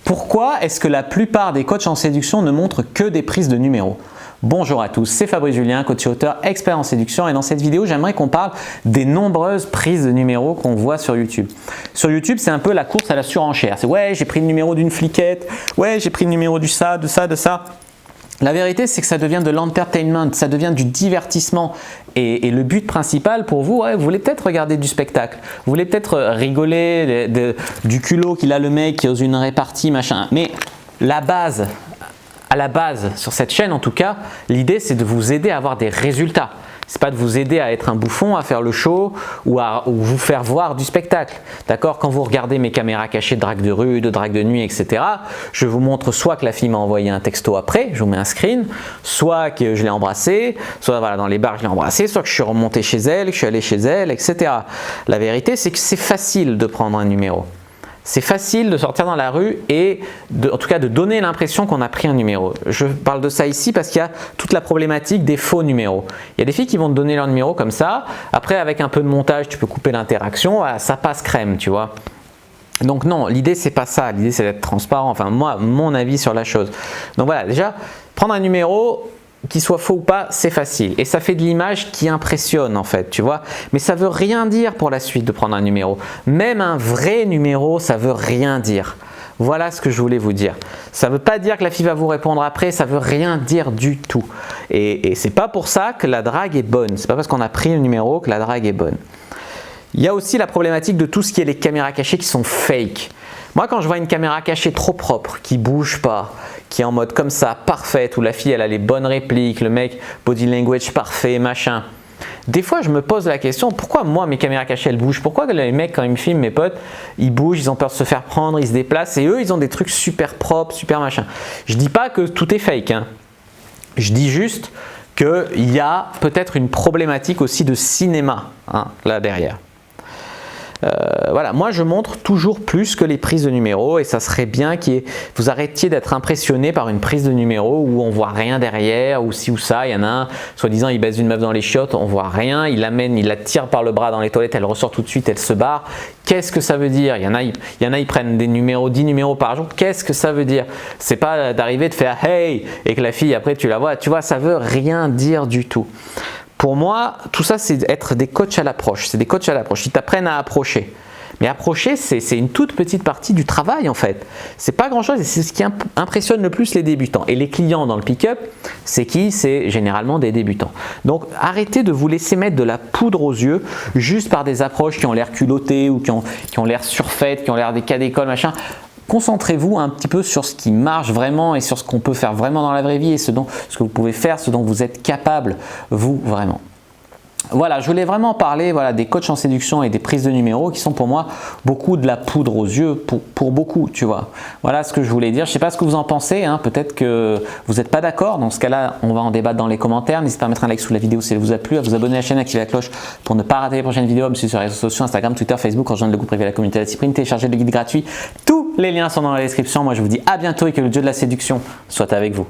Pourquoi est-ce que la plupart des coachs en séduction ne montrent que des prises de numéros? Bonjour à tous, c'est Fabrice Julien, coach et auteur expert en séduction, et dans cette vidéo, j'aimerais qu'on parle des nombreuses prises de numéros qu'on voit sur YouTube. Sur YouTube, c'est un peu la course à la surenchère. C'est ouais, j'ai pris le numéro d'une fliquette, ouais, j'ai pris le numéro du ça, de ça, de ça. La vérité, c'est que ça devient de l'entertainment, ça devient du divertissement. Et le but principal pour vous, ouais, vous voulez peut-être regarder du spectacle, vous voulez peut-être rigoler du culot qu'il a le mec qui est dans une répartie, machin. Mais à la base, sur cette chaîne en tout cas, l'idée c'est de vous aider à avoir des résultats. C'est pas de vous aider à être un bouffon, à faire le show ou vous faire voir du spectacle. D'accord? Quand vous regardez mes caméras cachées de drague de rue, de drague de nuit, etc., je vous montre soit que la fille m'a envoyé un texto après, je vous mets un screen, soit que je l'ai embrassée, soit voilà, dans les bars je l'ai embrassée, soit que je suis remonté chez elle, que je suis allé chez elle, etc. La vérité, c'est que c'est facile de prendre un numéro. C'est facile de sortir dans la rue et en tout cas de donner l'impression qu'on a pris un numéro. Je parle de ça ici parce qu'il y a toute la problématique des faux numéros. Il y a des filles qui vont te donner leur numéro comme ça. Après, avec un peu de montage, tu peux couper l'interaction. Voilà, ça passe crème, tu vois. Donc non, l'idée c'est pas ça. L'idée c'est d'être transparent. Enfin, moi, mon avis sur la chose. Donc voilà, déjà, prendre un numéro, qu'il soit faux ou pas, c'est facile et ça fait de l'image qui impressionne en fait, tu vois. Mais ça veut rien dire pour la suite de prendre un numéro. Même un vrai numéro, ça veut rien dire. Voilà ce que je voulais vous dire. Ça ne veut pas dire que la fille va vous répondre après, ça veut rien dire du tout. Et c'est pas pour ça que la drague est bonne. C'est pas parce qu'on a pris le numéro que la drague est bonne. Il y a aussi la problématique de tout ce qui est les caméras cachées qui sont fake. Moi, quand je vois une caméra cachée trop propre, qui bouge pas, qui est en mode comme ça, parfaite, où la fille elle a les bonnes répliques, le mec body language parfait, machin. Des fois, je me pose la question, pourquoi moi mes caméras cachées elles bougent? Pourquoi les mecs quand ils me filment, mes potes, ils bougent, ils ont peur de se faire prendre, ils se déplacent et eux ils ont des trucs super propres, super machin. Je dis pas que tout est fake, hein. Je dis juste qu'il y a peut-être une problématique aussi de cinéma hein, là derrière. Voilà, moi je montre toujours plus que les prises de numéros et ça serait bien que vous arrêtiez d'être impressionné par une prise de numéro où on voit rien derrière ou ci ou ça. Il y en a un, soi-disant il baise une meuf dans les chiottes, on voit rien, il la tire par le bras dans les toilettes, elle ressort tout de suite, elle se barre. Qu'est-ce que ça veut dire? Il y en a, ils prennent des numéros, 10 numéros par jour. Qu'est-ce que ça veut dire? C'est pas d'arriver de faire hey et que la fille après tu la vois, tu vois, ça veut rien dire du tout. Pour moi, tout ça, c'est être des coachs à l'approche. C'est des coachs à l'approche. Ils t'apprennent à approcher. Mais approcher, c'est une toute petite partie du travail en fait. C'est pas grand-chose et c'est ce qui impressionne le plus les débutants. Et les clients dans le pick-up, c'est qui? C'est généralement des débutants. Donc arrêtez de vous laisser mettre de la poudre aux yeux juste par des approches qui ont l'air culottées ou qui ont l'air surfaites, qui ont l'air des cas d'école, machin. Concentrez-vous un petit peu sur ce qui marche vraiment et sur ce qu'on peut faire vraiment dans la vraie vie et ce que vous pouvez faire, ce dont vous êtes capable, vous, vraiment. Voilà, je voulais vraiment parler voilà, des coachs en séduction et des prises de numéros qui sont pour moi beaucoup de la poudre aux yeux pour beaucoup, tu vois. Voilà ce que je voulais dire. Je ne sais pas ce que vous en pensez, hein. Peut-être que vous n'êtes pas d'accord. Dans ce cas-là, on va en débattre dans les commentaires. N'hésitez pas à mettre un like sous la vidéo si elle vous a plu, à vous abonner à la chaîne, activer la cloche pour ne pas rater les prochaines vidéos. Me suivre sur les réseaux sociaux, Instagram, Twitter, Facebook, rejoindre le groupe privé de la communauté de la discipline, télécharger le guide gratuit. Tous les liens sont dans la description. Moi, je vous dis à bientôt et que le dieu de la séduction soit avec vous.